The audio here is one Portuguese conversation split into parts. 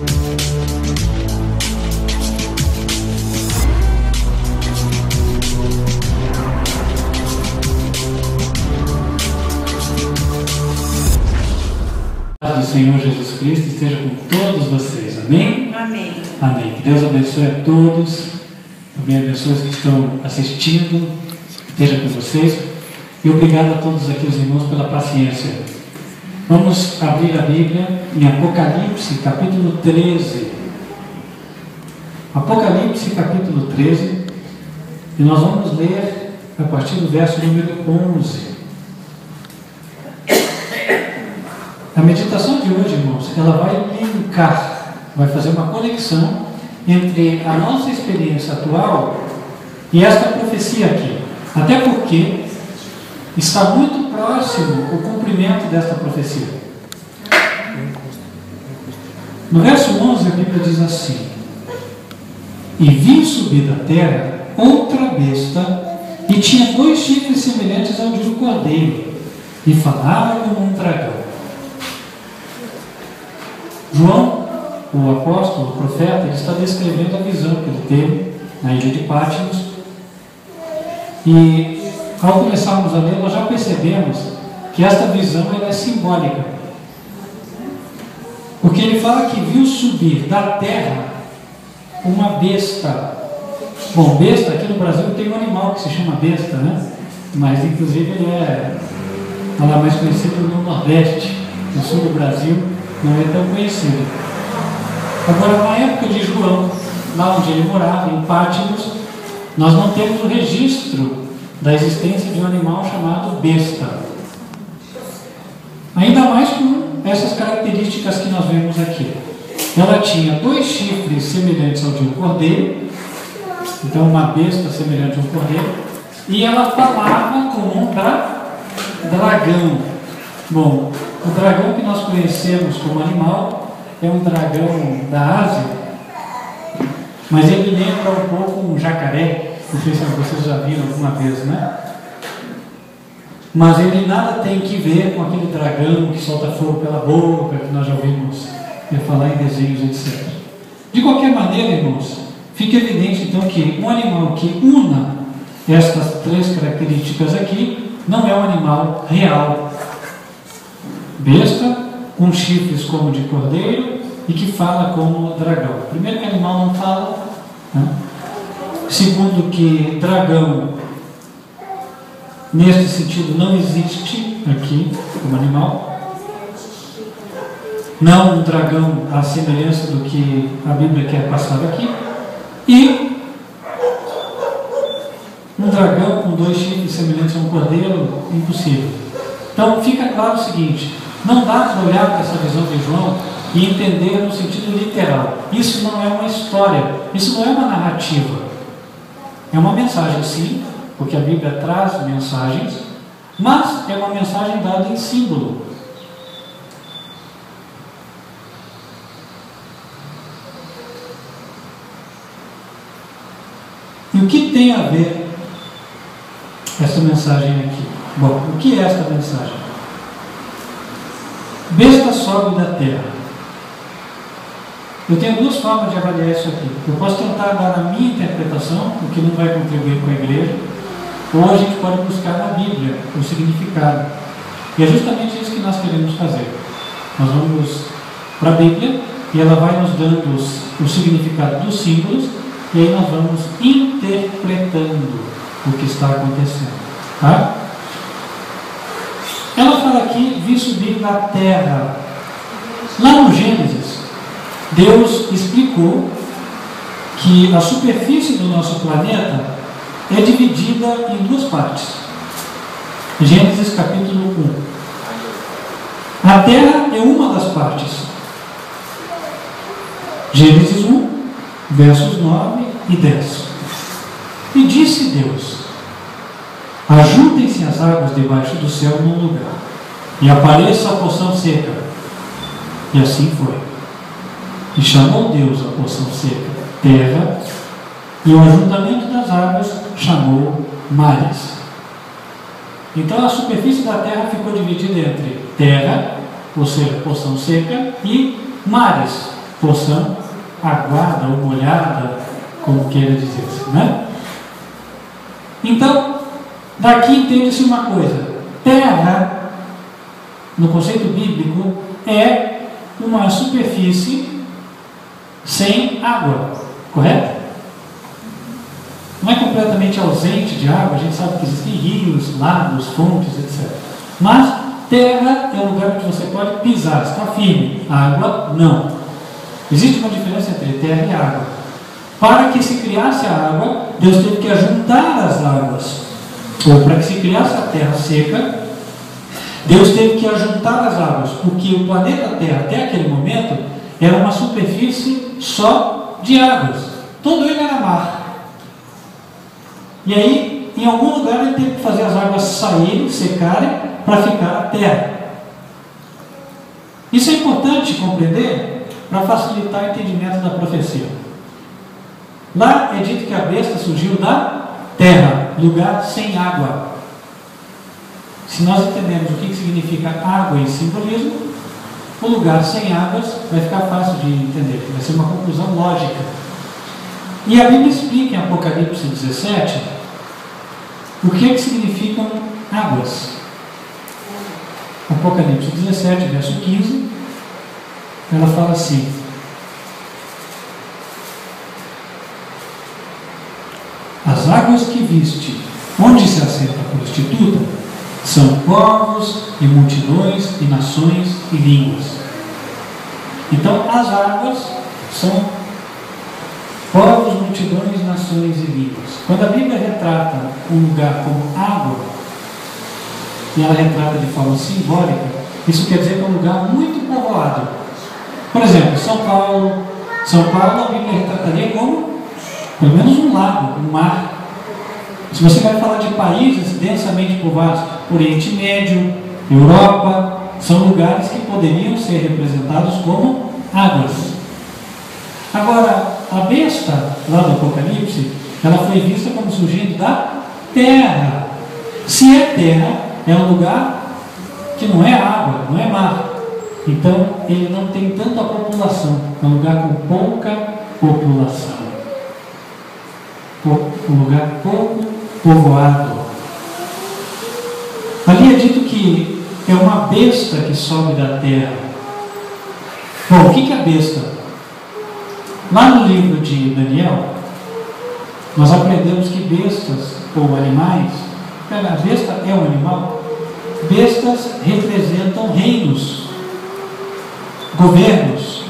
Do Senhor Jesus Cristo esteja com todos vocês, amém? Amém. Amém. Que Deus abençoe a todos, também abençoe os que estão assistindo, esteja com vocês, e obrigado a todos aqui os irmãos pela paciência. Vamos abrir a Bíblia em Apocalipse, capítulo 13. Apocalipse, capítulo 13, e nós vamos ler a partir do verso número 11. A meditação de hoje, irmãos, ela vai linkar, vai fazer uma conexão entre a nossa experiência atual e esta profecia aqui. Até porque está muito próximo o cumprimento desta profecia. No verso 11, a Bíblia diz assim: E vi subir da terra outra besta, e tinha 2 chifres semelhantes ao de um cordeiro, e falava como um dragão. João, o apóstolo, o profeta, ele está descrevendo a visão que ele teve na ilha de Patmos. E ao começarmos a ler, nós já percebemos que esta visão ela é simbólica. Porque ele fala que viu subir da terra uma besta. Bom, besta, aqui no Brasil tem um animal que se chama besta, né? Mas inclusive ele é mais conhecido no Nordeste, no sul do Brasil. Não é tão conhecido. Agora, na época de João, lá onde ele morava, em Patmos, nós não temos o registro da existência de um animal chamado besta. Ainda mais com essas características que nós vemos aqui. Ela tinha 2 chifres semelhantes ao de um cordeiro, então uma besta semelhante a um cordeiro, e ela falava como um dragão. Bom, o dragão que nós conhecemos como animal é um dragão da Ásia, mas ele lembra um pouco um jacaré. Não sei se vocês já viram alguma vez, né? Mas ele nada tem que ver com aquele dragão que solta fogo pela boca, que nós já ouvimos falar em desenhos, etc. De qualquer maneira, irmãos, fica evidente então que um animal que una estas 3 características aqui não é um animal real. Besta, com chifres como de cordeiro e que fala como dragão. Primeiro, que animal não fala, né? Segundo, que dragão, neste sentido, não existe aqui como animal. Não um dragão à semelhança do que a Bíblia quer passar aqui. E um dragão com 2 chifres semelhantes a um cordeiro, impossível. Então fica claro o seguinte: não dá para olhar para essa visão de João e entender no sentido literal. Isso não é uma história, isso não é uma narrativa. É uma mensagem, sim, porque a Bíblia traz mensagens, mas é uma mensagem dada em símbolo. E o que tem a ver essa mensagem aqui? Bom, o que é esta mensagem? Besta sobe da terra. Eu tenho 2 formas de avaliar isso aqui. Eu posso tentar dar a minha interpretação, o que não vai contribuir com a igreja, ou a gente pode buscar na Bíblia o significado. E é justamente isso que nós queremos fazer. Nós vamos para a Bíblia e ela vai nos dando o significado dos símbolos, e aí nós vamos interpretando o que está acontecendo. Tá? Ela fala aqui, vi subir da terra. Lá no Gênesis, Deus explicou que a superfície do nosso planeta é dividida em 2 partes. Gênesis capítulo 1. A terra é uma das partes. Gênesis 1, versos 9 e 10. E disse Deus: ajuntem-se as águas debaixo do céu num lugar, e apareça a porção seca. E assim foi. E chamou Deus a porção seca terra, e o ajuntamento das águas chamou mares. Então a superfície da terra ficou dividida entre terra, ou seja, porção seca, e mares, porção aguada ou molhada, como queira dizer-se, né? Então, daqui entende-se uma coisa: terra, no conceito bíblico, é uma superfície sem água, correto? Não é completamente ausente de água, a gente sabe que existem rios, lagos, fontes, etc. Mas terra é um lugar onde você pode pisar, está firme. Água, não. Existe uma diferença entre terra e água. Para que se criasse a água, Deus teve que ajuntar as águas. Ou para que se criasse a terra seca, Deus teve que ajuntar as águas, porque o planeta Terra, até aquele momento, era uma superfície só de águas. Todo ele era mar. E aí, em algum lugar, ele teve que fazer as águas saírem, secarem, para ficar a terra. Isso é importante compreender para facilitar o entendimento da profecia. Lá é dito que a besta surgiu da terra, lugar sem água. Se nós entendemos o que significa água em simbolismo, o lugar sem águas vai ficar fácil de entender, vai ser uma conclusão lógica. E a Bíblia explica em Apocalipse 17 o que significam águas. Apocalipse 17, verso 15, ela fala assim: as águas que viste, onde se assenta a prostituta, são povos e multidões e nações e línguas. Então, as águas são povos, multidões, nações e línguas. Quando a Bíblia retrata um lugar como água, e ela retrata de forma simbólica, isso quer dizer que é um lugar muito povoado. Por exemplo, São Paulo, a Bíblia retrataria como pelo menos um lago, um mar. Se você vai falar de países densamente povoados, Oriente Médio, Europa, são lugares que poderiam ser representados como águas. Agora, a besta, lá do Apocalipse, ela foi vista como surgindo da terra. Se é terra, é um lugar que não é água, não é mar. Então, ele não tem tanta população. É um lugar com pouca população. Um lugar pouco povoado. Ali é dito que é uma besta que sobe da terra. Bom, o que é a besta? Lá no livro de Daniel, nós aprendemos que bestas ou animais, a besta é um animal, bestas representam reinos, governos.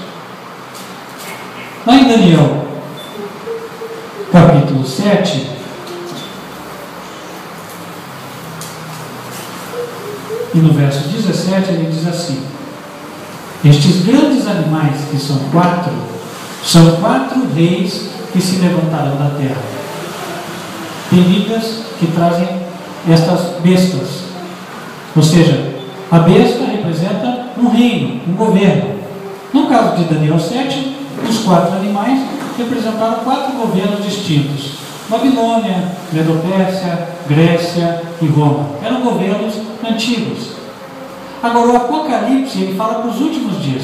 Lá em Daniel, capítulo 7, e no verso 17 ele diz assim: estes grandes animais, que são quatro reis que se levantaram da terra. Tem Bíblias que trazem estas bestas, ou seja, a besta representa um reino, um governo. No caso de Daniel 7, os quatro animais representaram quatro governos distintos: Babilônia, Medo-Pérsia, Grécia e Roma. Eram governos antigos. Agora, o Apocalipse, ele fala para os últimos dias.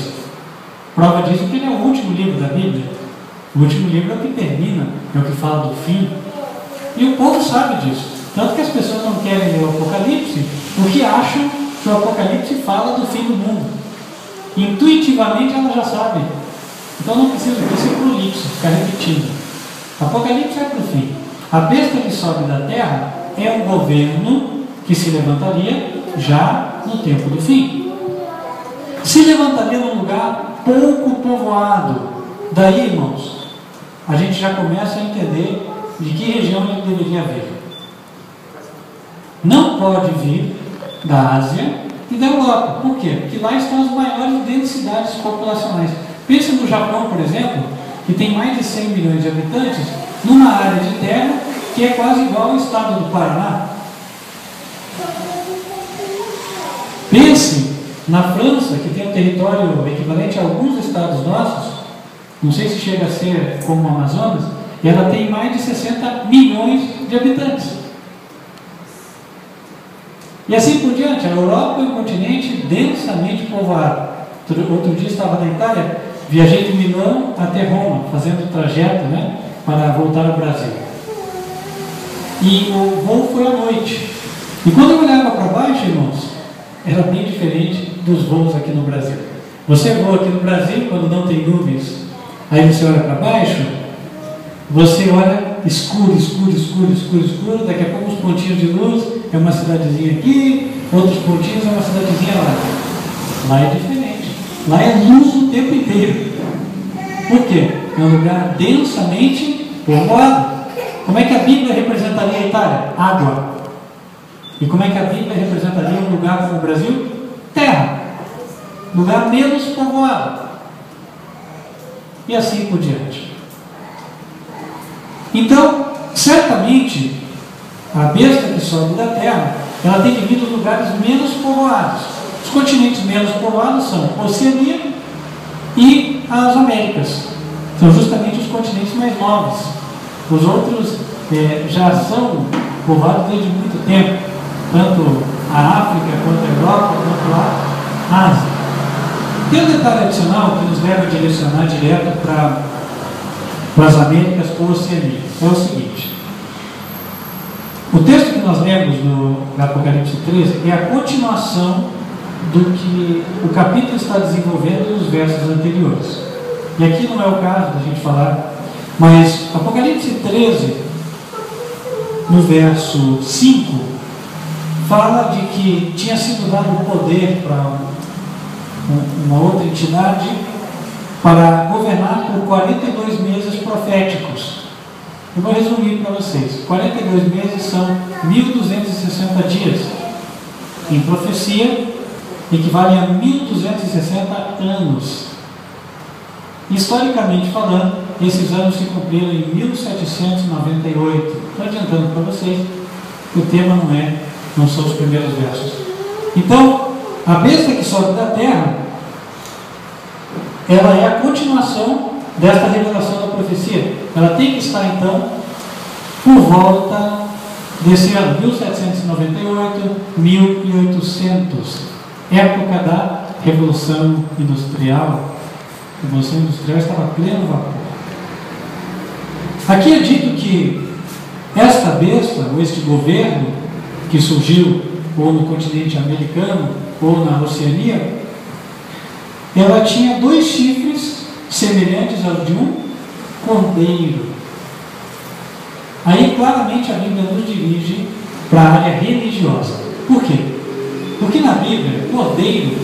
Prova disso que ele é o último livro da Bíblia. O último livro é o que termina, é o que fala do fim. E o povo sabe disso. Tanto que as pessoas não querem ler o Apocalipse porque acham que o Apocalipse fala do fim do mundo. Intuitivamente ela já sabe. Então não precisa ser prolixo, ficar repetindo. Apocalipse é para o fim. A besta que sobe da terra é um governo que se levantaria já no tempo do fim. Se levantaria num lugar pouco povoado. Daí, irmãos, a gente já começa a entender de que região ele deveria vir. Não pode vir da Ásia e da Europa. Por quê? Porque lá estão as maiores densidades populacionais. Pensa no Japão, por exemplo, que tem mais de 100 milhões de habitantes, numa área de terra que é quase igual ao estado do Paraná. Pense na França, que tem um território equivalente a alguns estados nossos, não sei se chega a ser como o Amazonas, e ela tem mais de 60 milhões de habitantes. E assim por diante, a Europa é um continente densamente povoado. Outro dia estava na Itália, viajei de Milão até Roma, fazendo o trajeto, né, para voltar ao Brasil. E o voo foi à noite. E quando eu olhava para baixo, irmãos, era bem diferente dos voos aqui no Brasil. Você voa aqui no Brasil, quando não tem nuvens, aí você olha para baixo, você olha escuro, escuro, escuro, escuro, escuro, daqui a pouco uns pontinhos de luz, é uma cidadezinha aqui, outros pontinhos é uma cidadezinha lá. Lá é diferente. Lá é luz o tempo inteiro. Por quê? É um lugar densamente povoado. Como é que a Bíblia representaria a Itália? Água. E como é que a Bíblia representaria um lugar como o Brasil? Terra. Lugar menos povoado. E assim por diante. Então, certamente, a besta que sobe da terra, ela tem vivido em lugares menos povoados. Os continentes menos povoados são a Oceania e as Américas. São justamente os continentes mais novos. Os outros já são povoados desde muito tempo. Tanto a África, quanto a Europa, quanto a Ásia. Tem um detalhe adicional que nos leva a direcionar direto para as Américas ou Oceania. É o seguinte: o texto que nós lemos no Apocalipse 13 é a continuação do que o capítulo está desenvolvendo nos versos anteriores. E aqui não é o caso da gente falar, mas Apocalipse 13, no verso 5, fala de que tinha sido dado o poder para uma outra entidade para governar por 42 meses proféticos. Eu vou resumir para vocês. 42 meses são 1.260 dias. Em profecia, equivalem a 1.260 anos. Historicamente falando, esses anos se cumpriram em 1798. Estou adiantando para vocês que o tema não são os primeiros versos. Então, a besta que sobe da terra, ela é a continuação desta revelação da profecia. Ela tem que estar, então, por volta desse ano, 1798, 1800, época da Revolução Industrial. A Revolução Industrial estava a pleno vapor. Aqui é dito que esta besta, ou este governo, que surgiu ou no continente americano ou na Oceania, ela tinha 2 chifres semelhantes aos de um cordeiro. Aí claramente a Bíblia nos dirige para a área religiosa. Por quê? Porque na Bíblia, cordeiro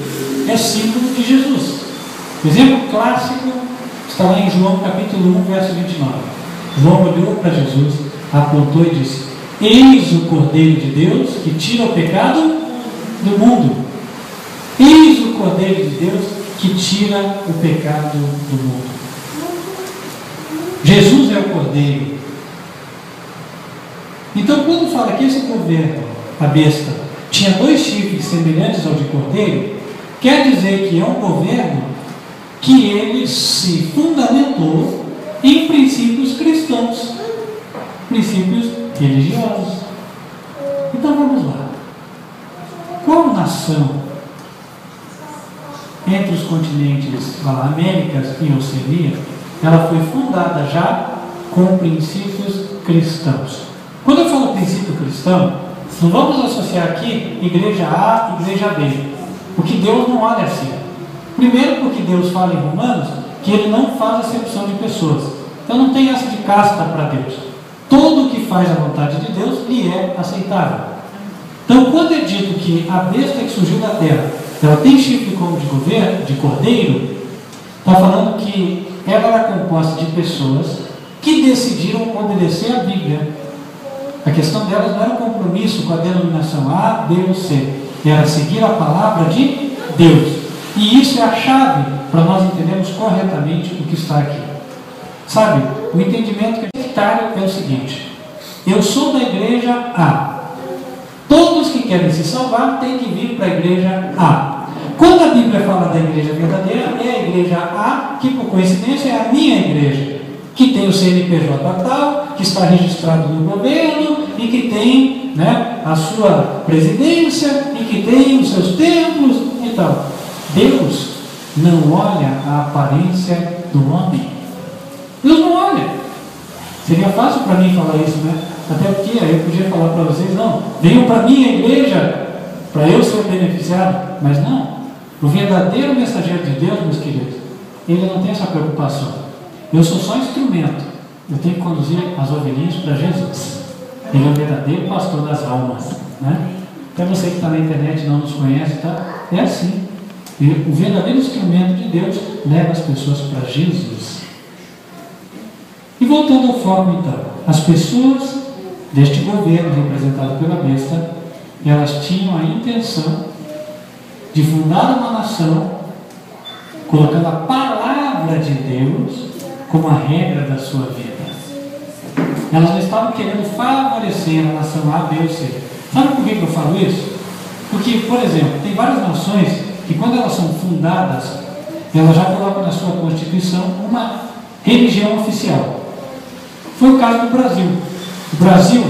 é símbolo de Jesus. O exemplo clássico está lá em João capítulo 1, verso 29. João olhou para Jesus, apontou e disse: eis o Cordeiro de Deus que tira o pecado do mundo. Eis o Cordeiro de Deus que tira o pecado do mundo. Jesus é o Cordeiro. Então, quando fala que esse governo, a besta, tinha 2 chifres semelhantes ao de cordeiro, quer dizer que é um governo que ele se fundamentou em princípios cristãos, princípios religiosos. Então vamos lá. Qual nação entre os continentes Américas e Oceania, ela foi fundada já com princípios cristãos? Quando eu falo princípio cristão, não vamos associar aqui igreja A e igreja B, porque Deus não olha assim. Primeiro, porque Deus fala em Romanos que Ele não faz acepção de pessoas. Então não tem essa de casta para Deus. Todo que faz a vontade de Deus lhe é aceitável. Então, quando é dito que a besta que surgiu da terra, ela tem chifre como de cordeiro, está falando que ela era composta de pessoas que decidiram obedecer a Bíblia. A questão delas não era um compromisso com a denominação A, B ou C. Era seguir a palavra de Deus. E isso é a chave para nós entendermos corretamente o que está aqui. Sabe, o entendimento que é sectário é o seguinte: eu sou da igreja A. Todos que querem se salvar têm que vir para a igreja A. Quando a Bíblia fala da igreja verdadeira, é a igreja A, que por coincidência é a minha igreja, que tem o CNPJ tal, que está registrado no governo e que tem, a sua presidência e que tem os seus templos e tal. Deus não olha a aparência do homem. Deus não olha. Seria fácil para mim falar isso, né? Até porque eu podia falar para vocês, não, venham para mim a igreja, para eu ser beneficiado. Mas não. O verdadeiro mensageiro de Deus, meus queridos, ele não tem essa preocupação. Eu sou só instrumento. Eu tenho que conduzir as ovelhinhas para Jesus. Ele é o verdadeiro pastor das almas, né? Até você que está na internet e não nos conhece, tá? É assim. E o verdadeiro instrumento de Deus leva as pessoas para Jesus. E voltando ao foco, então, as pessoas deste governo representado pela besta, elas tinham a intenção de fundar uma nação, colocando a palavra de Deus como a regra da sua vida. Elas não estavam querendo favorecer a nação A, B ou C. Sabe por que eu falo isso? Porque, por exemplo, tem várias nações que, quando elas são fundadas, elas já colocam na sua Constituição uma religião oficial. Foi o caso do Brasil. O Brasil,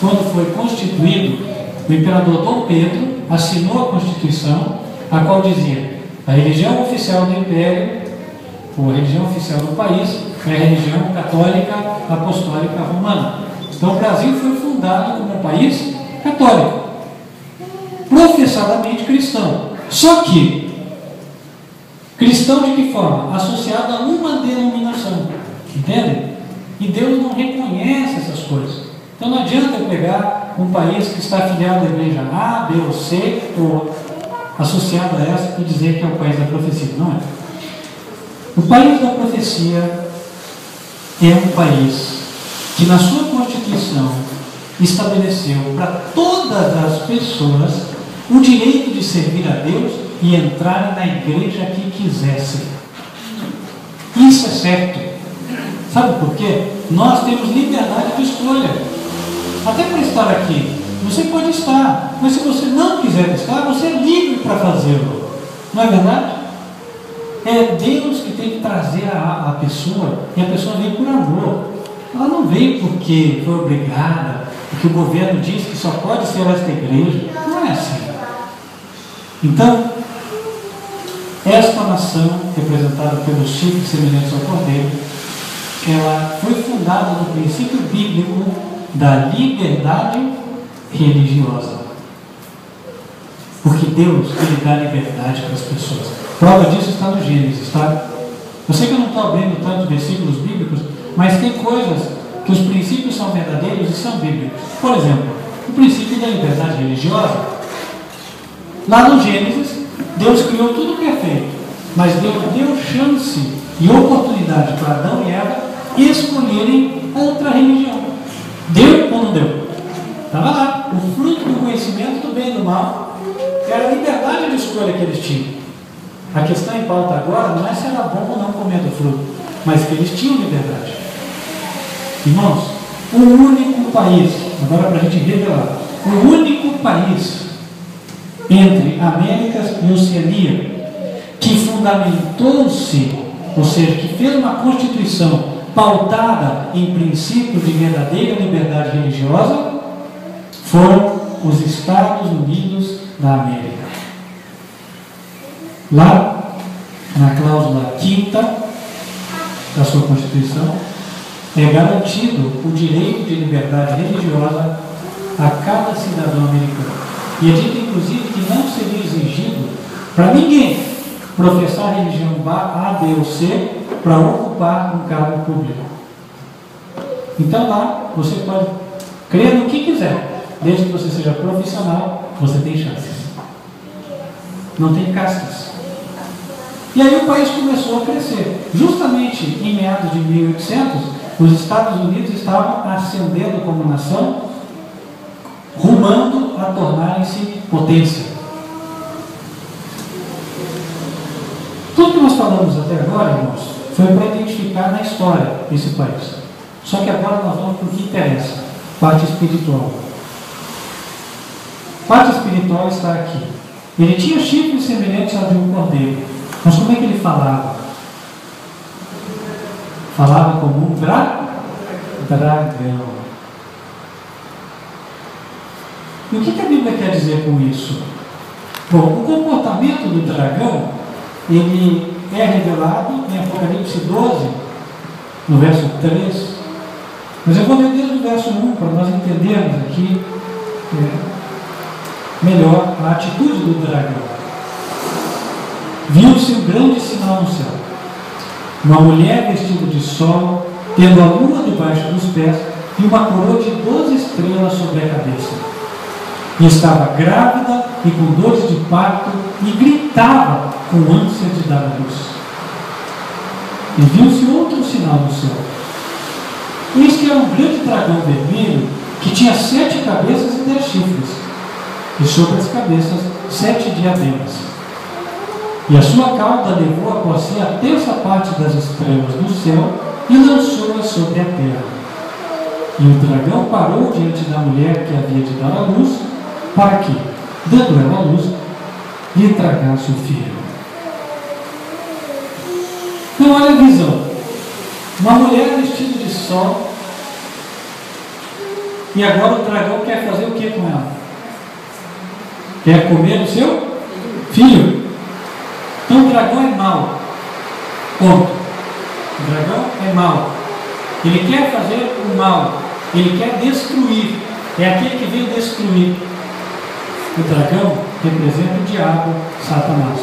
quando foi constituído, o imperador Dom Pedro assinou a Constituição, a qual dizia: a religião oficial do Império, ou a religião oficial do país, é a religião católica apostólica romana. Então o Brasil foi fundado como um país católico, professadamente cristão. Só que, cristão de que forma? Associado a uma denominação. Entendem? E Deus não reconhece essas coisas. Então não adianta eu pegar um país que está afiliado à igreja A, B ou C, ou associado a essa, e dizer que é o país da profecia. Não é. O país da profecia é um país que, na sua Constituição, estabeleceu para todas as pessoas o direito de servir a Deus e entrar na igreja que quisessem. Isso é certo. Sabe por quê? Nós temos liberdade de escolha. Até para estar aqui, você pode estar, mas se você não quiser estar, você é livre para fazê-lo. Não é verdade? É Deus que tem que trazer a pessoa, e a pessoa vem por amor. Ela não veio porque foi obrigada, porque o governo diz que só pode ser esta igreja. Não é assim. Então, esta nação, representada pelos chifres semelhantes ao cordeiro, ela foi fundada no princípio bíblico da liberdade religiosa. Porque Deus, Ele dá liberdade para as pessoas. Prova disso está no Gênesis, tá? Eu sei que eu não estou abrindo tantos versículos bíblicos, mas tem coisas que os princípios são verdadeiros e são bíblicos. Por exemplo, o princípio da liberdade religiosa. Lá no Gênesis, Deus criou tudo perfeito, mas Deus deu chance e oportunidade para Adão e Eva escolherem outra religião. Deu ou não deu? Estava lá. O fruto do conhecimento do bem e do mal era a liberdade de escolha que eles tinham. A questão em pauta agora não é se era bom ou não comer do fruto, mas que eles tinham liberdade. Irmãos, o único país, agora para a gente revelar, o único país entre Américas e Oceania que fundamentou-se, ou seja, que fez uma constituição pautada em princípios de verdadeira liberdade religiosa, foram os Estados Unidos da América. Lá, na cláusula 5ª da sua Constituição, é garantido o direito de liberdade religiosa a cada cidadão americano. E é dito, inclusive, que não seria exigido para ninguém professar a religião A, B ou C para ocupar um cargo público. Então lá, você pode crer no que quiser, desde que você seja profissional, você tem chances. Não tem castas. E aí o país começou a crescer. Justamente em meados de 1800, os Estados Unidos estavam ascendendo como nação, rumando a tornarem-se potência. Tudo que nós falamos até agora, irmãos, foi para identificar na história esse país. Só que agora nós vamos para o que interessa, parte espiritual. Parte espiritual está aqui. Ele tinha chifres semelhantes ao de um cordeiro. Mas como é que ele falava? Falava como um dragão. E o que a Bíblia quer dizer com isso? Bom, o comportamento do dragão ele é revelado em Apocalipse 12, no verso 3. Mas eu vou ler desde o verso 1 para nós entendermos aqui melhor a atitude do dragão. Viu-se um grande sinal no céu, uma mulher vestida de sol, tendo a lua debaixo dos pés e uma coroa de 12 estrelas sobre a cabeça. E estava grávida e com dores de parto e gritava com ânsia de dar a luz. E viu-se outro sinal no céu. Eis que era um grande dragão vermelho que tinha 7 cabeças e 10 chifres, e sobre as cabeças 7 diademas. E a sua cauda levou após si a terça parte das estrelas do céu e lançou-as sobre a terra. E o dragão parou diante da mulher que havia de dar a luz, para que, dando ela a luz, lhe tragasse o filho. Então olha a visão. Uma mulher vestida de sol, e agora o dragão quer fazer o que com ela? Quer comer o seu filho. Então o dragão é mau. Ponto. O dragão é mau. Ele quer fazer o mal. Ele quer destruir. É aquele que veio destruir. O dragão representa o diabo, Satanás.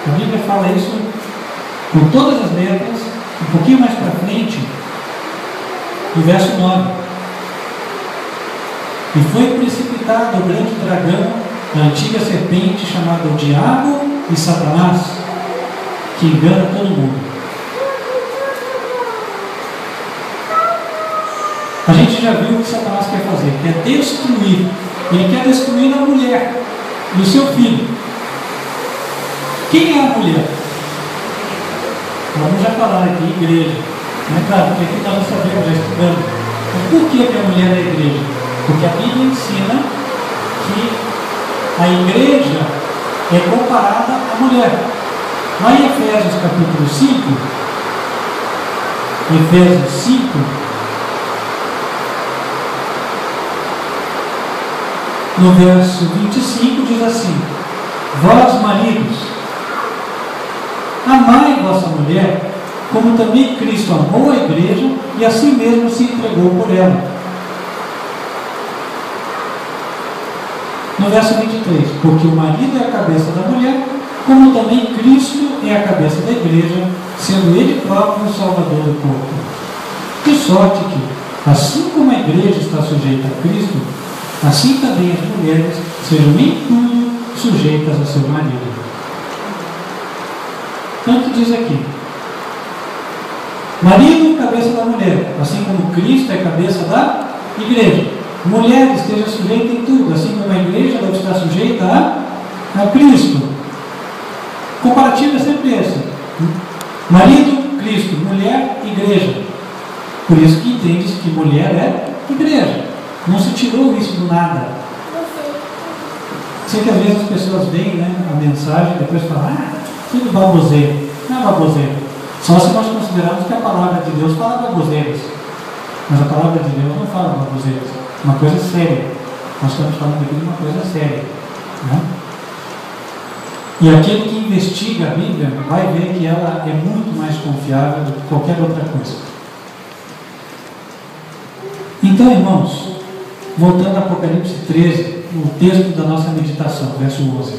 A Bíblia fala isso com todas as letras, um pouquinho mais para frente, no verso 9. E foi precipitado o grande dragão, a antiga serpente, chamada o diabo e Satanás, que engana todo mundo. A gente já viu o que Satanás quer fazer, quer destruir. Ele quer destruir a mulher e o seu filho. Quem é a mulher? Vamos já falar aqui, igreja. Não é claro, porque aqui nós já sabemos, já estudamos. Mas por que a mulher é a igreja? Porque a Bíblia ensina que a igreja é comparada à mulher. Lá em Efésios capítulo 5, Efésios 5, no verso 25 diz assim: vós maridos, amai vossa mulher, como também Cristo amou a igreja e a si mesmo se entregou por ela. No verso 23, porque o marido é a cabeça da mulher, como também Cristo é a cabeça da igreja, sendo ele próprio o salvador do corpo. De sorte que, assim como a igreja está sujeita a Cristo, assim também as mulheres sejam em tudo sujeitas a seu marido. Tanto diz aqui: marido, cabeça da mulher, assim como Cristo é cabeça da igreja. Mulher, esteja sujeita em tudo, assim como a igreja deve estar sujeita a Cristo. Comparativo é sempre esse: marido, Cristo; mulher, igreja. Por isso que entende-se que mulher é igreja. Não se tirou isso do nada. Sei que às vezes as pessoas veem, né, a mensagem e depois falam: tudo baboseiro. Não é baboseiro. Só se nós considerarmos que a palavra de Deus fala baboseiras. Mas a palavra de Deus não fala baboseiras. Uma coisa séria. Nós estamos falando aqui de uma coisa séria, né? E aquele que investiga a Bíblia vai ver que ela é muito mais confiável do que qualquer outra coisa. Então, irmãos, voltando a Apocalipse 13, o texto da nossa meditação, verso 11.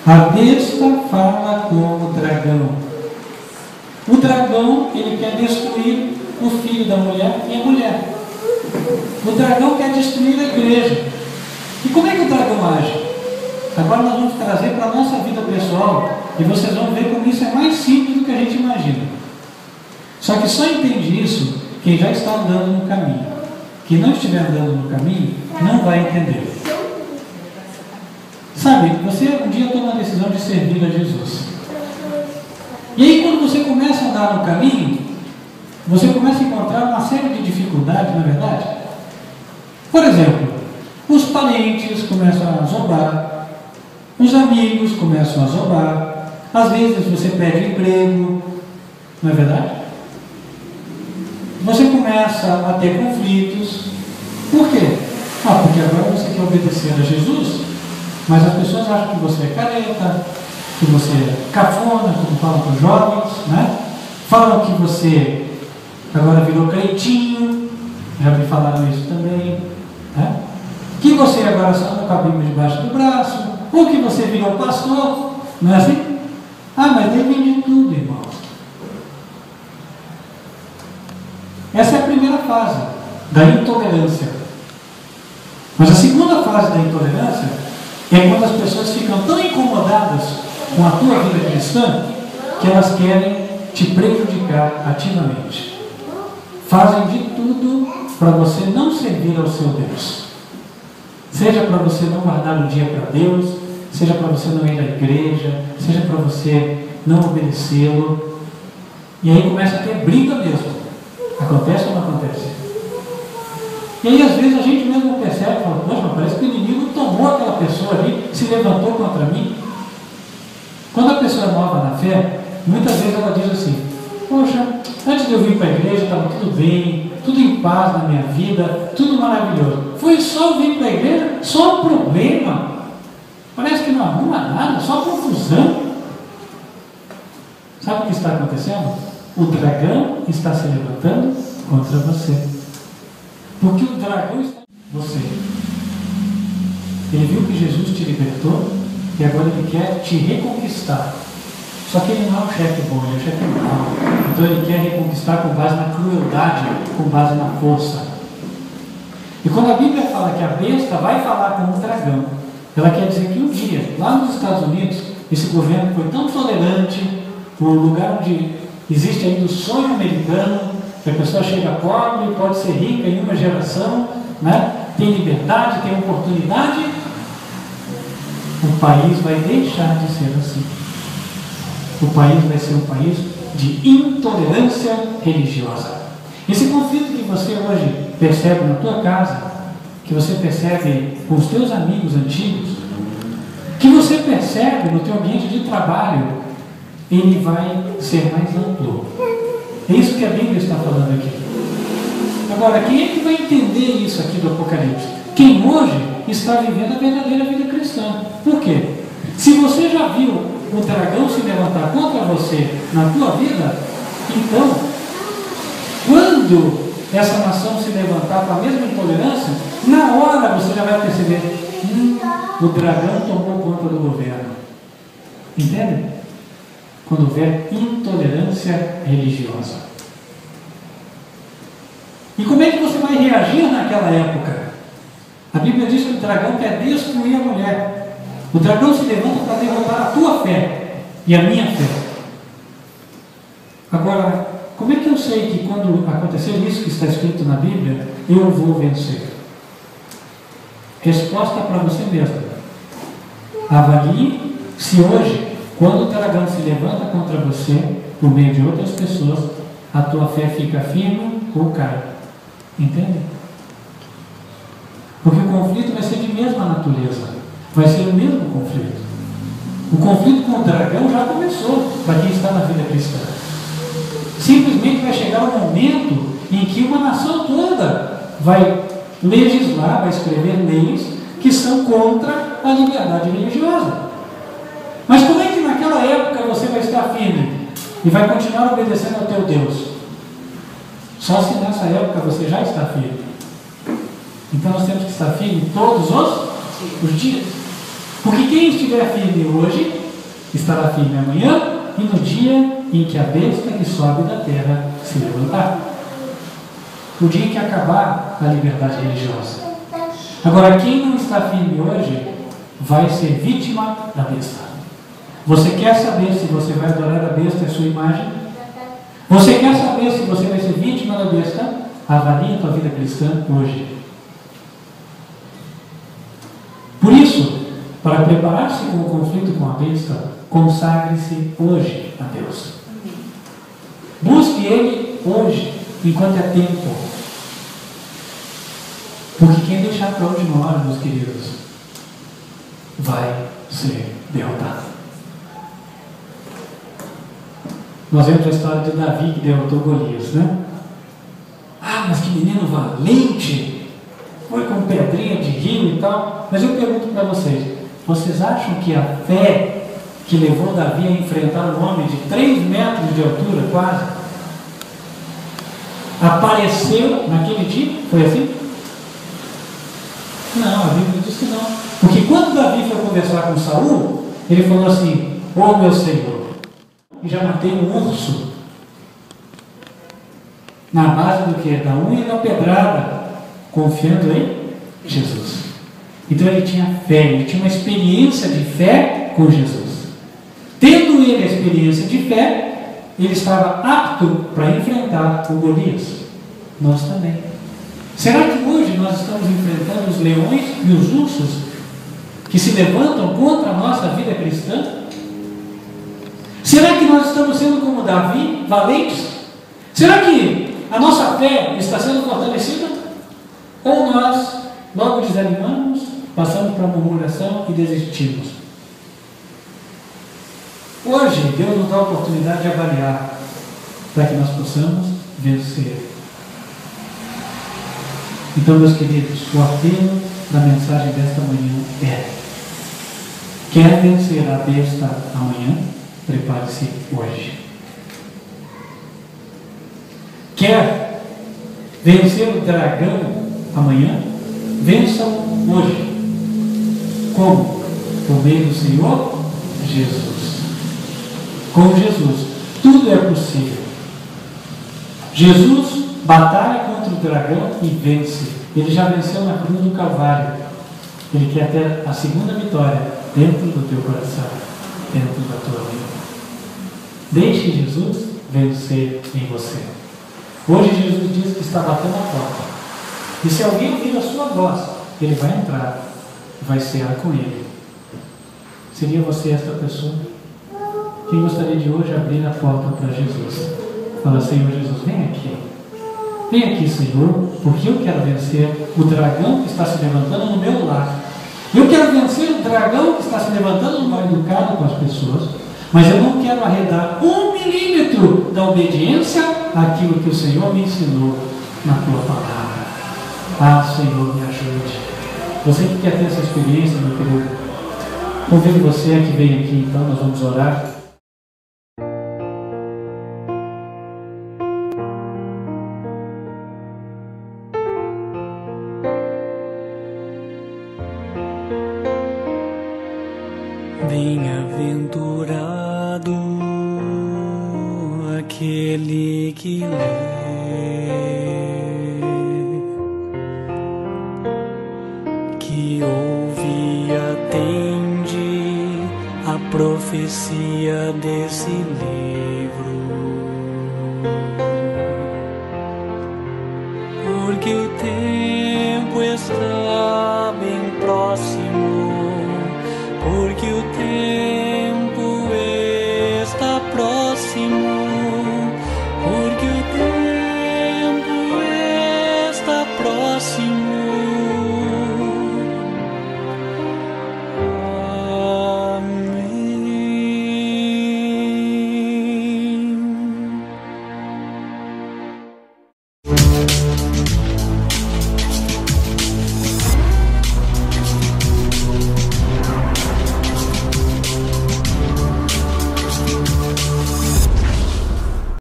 A besta fala como o dragão. O dragão, ele quer destruir o filho da mulher e a mulher. O dragão quer destruir a igreja. E como é que o dragão age? Agora nós vamos trazer para a nossa vida pessoal e vocês vão ver como isso é mais simples do que a gente imagina. Só que só entende isso quem já está andando no caminho. Quem não estiver andando no caminho não vai entender. Sabe, você um dia toma a decisão de servir a Jesus. E aí quando você começa a andar no caminho, você começa a encontrar uma série de dificuldades, não é verdade? Por exemplo, os parentes começam a zombar, os amigos começam a zombar, às vezes você perde emprego, não é verdade? Você começa a ter conflitos. Por quê? Porque agora você quer obedecer a Jesus, mas as pessoas acham que você é careta, que você é cafona, como falam para os jovens, né? Falam que você agora virou creitinho, já me falaram isso também, né? Que você agora só anda com a Bíblia debaixo do braço, ou que você virou pastor, não é assim? Ah, mas depende de tudo, irmão. Essa é a primeira fase da intolerância. Mas a segunda fase da intolerância é quando as pessoas ficam tão incomodadas com a tua vida cristã que elas querem te prejudicar ativamente. Fazem de tudo para você não servir ao seu Deus. Seja para você não guardar o dia para Deus, seja para você não ir à igreja, seja para você não obedecê-lo. E aí começa a ter briga mesmo. Acontece ou não acontece? E aí às vezes a gente mesmo percebe e fala, poxa, parece que o inimigo tomou aquela pessoa ali, se levantou contra mim. Quando a pessoa é nova na fé, muitas vezes ela diz assim, poxa, antes de eu vir para a igreja estava tudo bem, tudo em paz na minha vida, tudo maravilhoso. Foi só eu vir para a igreja, só problema. Parece que não arruma nada, só confusão. Sabe o que está acontecendo? O dragão está se levantando contra você. Porque o dragão está em você. Ele viu que Jesus te libertou e agora ele quer te reconquistar. Só que ele não é um chefe bom, ele é um chefe mau. Então ele quer reconquistar com base na crueldade, com base na força. E quando a Bíblia fala que a besta vai falar com o dragão, ela quer dizer que um dia, lá nos Estados Unidos, esse governo foi tão tolerante, o lugar onde existe ainda o sonho americano, que a pessoa chega pobre, pode ser rica em uma geração, né? Tem liberdade, tem oportunidade, o país vai deixar de ser assim. O país vai ser um país de intolerância religiosa. Esse conflito que você hoje percebe na tua casa, que você percebe com os teus amigos antigos, que você percebe no teu ambiente de trabalho, ele vai ser mais amplo. É isso que a Bíblia está falando aqui. Agora, quem é que vai entender isso aqui do Apocalipse? Quem hoje está vivendo a verdadeira vida cristã. Por quê? Se você já viu o dragão se levantar contra você na tua vida, então, quando essa nação se levantar com a mesma intolerância, na hora você já vai perceber, o dragão tomou conta do governo. Entende? Quando houver intolerância religiosa. E como é que você vai reagir naquela época? A Bíblia diz que o dragão quer destruir a mulher. O dragão se levanta para derrotar a tua fé e a minha fé. Agora, como é que eu sei que quando acontecer isso que está escrito na Bíblia, eu vou vencer? Resposta para você mesmo. Avalie se hoje, quando o dragão se levanta contra você, por meio de outras pessoas, a tua fé fica firme ou cai. Entende? Porque o conflito vai ser de mesma natureza. Vai ser o mesmo conflito. O conflito com o dragão já começou para quem está na vida cristã. Simplesmente vai chegar um momento em que uma nação toda vai legislar, vai escrever leis que são contra a liberdade religiosa. Mas como é que naquela época você vai estar firme e vai continuar obedecendo ao teu Deus? Só se nessa época você já está firme. Então nós temos que estar firme todos os dias. Porque quem estiver firme hoje, estará firme amanhã e no dia em que a besta que sobe da terra se levantar. O dia em que acabar a liberdade religiosa. Agora, quem não está firme hoje, vai ser vítima da besta. Você quer saber se você vai adorar a besta e a sua imagem? Você quer saber se você vai ser vítima da besta? Avalie a tua vida cristã hoje. Por isso, para preparar-se com o conflito com a besta, consagre-se hoje a Deus. Busque Ele hoje, enquanto é tempo. Porque quem deixar para última hora, meus queridos, vai ser derrotado. Nós vemos a história de Davi que derrotou Golias, né? Ah, mas que menino valente! Foi com pedrinha de rio e tal. Mas eu pergunto para vocês, vocês acham que a fé que levou Davi a enfrentar um homem de 3 metros de altura, quase, apareceu naquele dia? Foi assim? Não, a Bíblia diz que não. Porque quando Davi foi conversar com Saul, ele falou assim: ô meu Senhor, e já matei um urso. Na base do que? Da unha e da pedrada, confiando em Jesus. Então ele tinha fé, ele tinha uma experiência de fé com Jesus. Tendo ele a experiência de fé, ele estava apto para enfrentar o Golias. Nós também. Será que hoje nós estamos enfrentando os leões e os ursos que se levantam contra a nossa vida cristã? Será que nós estamos sendo como Davi, valentes? Será que a nossa fé está sendo fortalecida? Ou nós logo desanimamos, passamos para a murmuração e desistimos? Hoje, Deus nos dá a oportunidade de avaliar para que nós possamos vencer. Então, meus queridos, o apelo da mensagem desta manhã é: quer vencer a besta amanhã? Prepare-se hoje. Quer vencer o dragão amanhã? Vença hoje. Como? Por meio do Senhor Jesus. Com Jesus, tudo é possível. Jesus batalha contra o dragão e vence. Ele já venceu na cruz do Calvário. Ele quer ter a segunda vitória dentro do teu coração, dentro da tua vida. Deixe Jesus vencer em você. Hoje Jesus diz que está batendo a porta. E se alguém ouvir a sua voz, ele vai entrar e vai cear com ele. Seria você esta pessoa? Quem gostaria de hoje abrir a porta para Jesus? Fala: Senhor Jesus, vem aqui. Vem aqui, Senhor, porque eu quero vencer o dragão que está se levantando no meu lar. Eu quero vencer o dragão que está se levantando no meu educado com as pessoas. Mas eu não quero arredar 1 milímetro da obediência àquilo que o Senhor me ensinou na tua palavra. Ah, Senhor, me ajude. Você que quer ter essa experiência, meu querido, convido você a que venha aqui, então nós vamos orar. Bem-aventurado aquele que lê, que ouve e atende a profecia desse livro, porque o tempo está bem próximo. Porque o tempo